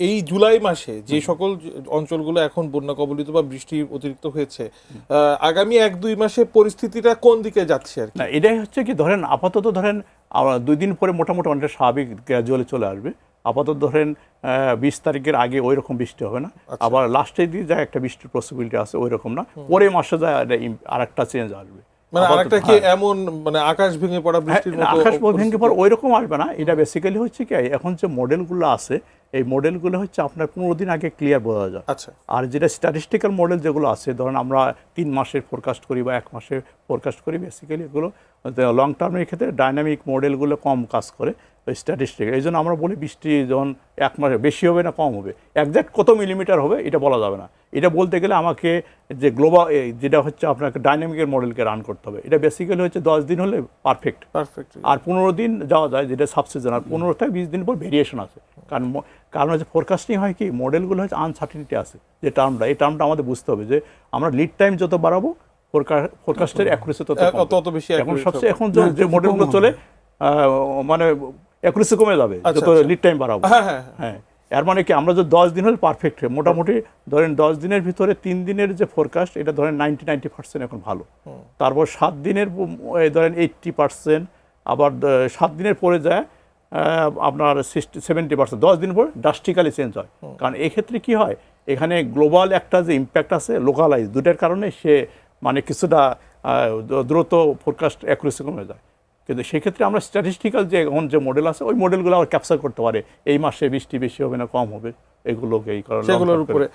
এই জুলাই মাসে যে সকল অঞ্চলগুলো এখন বন্যা কবলিত বা বৃষ্টি অতিরিক্ত হয়েছে, আগামী 1-2 মাসে পরিস্থিতিটা কোন দিকে যাচ্ছে আর কি? না, এটাই হচ্ছে কি, ধরেন আপাতত ধরেন 2 দিন পরে মোটামুটি অনেকটা স্বাভাবিক গ্র্যাজুয়ালি চলে আসবে। আপাতত ধরেন 20 তারিখের আগে ওই রকম বৃষ্টি হবে না, আবার লাস্টের দিকে যায় একটা বৃষ্টির পসিবিলিটি আছে, ওই রকম না, পরে মাসে যায় আর একটা চেঞ্জ আসবে। মানে আরেকটা কি এমন মানে আকাশ ভেঙে পড়া বৃষ্টির মতো আকাশ ভেঙে পড়া ওই রকম আসবে না। এটা বেসিক্যালি হচ্ছে কি, এখন যে মডেলগুলো আছে এই মডেলগুলো হচ্ছে আপনার 15 দিন আগে ক্লিয়ার বোঝা যায়। আচ্ছা, আর যেটা স্ট্যাটিস্টিক্যাল মডেল যেগুলো আছে, ধরেন আমরা 3 মাসের ফোরকাস্ট করি বা 1 মাসের ফোরকাস্ট করি, বেসিক্যালি এগুলো লং টার্মের ক্ষেত্রে ডাইনামিক মডেলগুলো কম কাজ করে ওই স্ট্যাটিস্টিক। এই জন্য আমরা বলি বৃষ্টি যখন 1 মাসে বেশি হবে না কম হবে, একজ্যাক্ট কত মিলিমিটার হবে এটা বলা যাবে না। এটা বলতে গেলে আমাকে যে গ্লোবাল যেটা হচ্ছে আপনাকে ডাইনামিকের মডেলকে রান করতে হবে। এটা বেসিক্যালি হচ্ছে 10 দিন হলে পারফেক্ট, আর 15 দিন যাওয়া যায় যেটা সাবসিজন, আর 15 থেকে 20 দিন পর ভেরিয়েশন আছে। কারণ হচ্ছে ফোরকাস্টিং হয় কি, মডেলগুলো হচ্ছে আনসার্টিনিটি আছে যে টার্মটা, এই টার্মটা আমাদের বুঝতে হবে যে আমরা লিড টাইম যত বাড়াবো ফোরকাস্টের অ্যাকুরেসি তত বেশি। এখন সবচেয়ে এখন যে মডেলগুলো চলে মানে অ্যাকুরেসি কমে যাবে যত লিড টাইম বাড়াবো। হ্যাঁ, এর মানে কি, আমরা যদি 10 দিন হলে পারফেক্ট, মোটামুটি ধরেন 10 দিনের ভিতরে 3 দিনের যে ফোরকাস্ট এটা ধরেন 90% এখন ভালো। তারপর 7 দিনের ধরেন 80%, আবার 7 দিনের পরে যায় আপনার 70%, 10 দিন পর ড্রাস্টিক্যালি চেঞ্জ হয়। কারণ এক্ষেত্রে কি হয়, এখানে গ্লোবাল একটা যে ইম্প্যাক্ট আছে লোকালাইজ, দুটার কারণে সে মানে কিছুটা দ্রুত ফোরকাস্ট অ্যাকুরেসি কমে যায়। কিন্তু সেক্ষেত্রে আমরা স্ট্যাটিস্টিক্যাল যে এখন যে মডেল আছে ওই মডেলগুলো আবার ক্যাপচার করতে পারে এই মাসে বৃষ্টি বেশি হবে না কম হবে, এগুলোকে এই কারণে সেগুলোর উপরে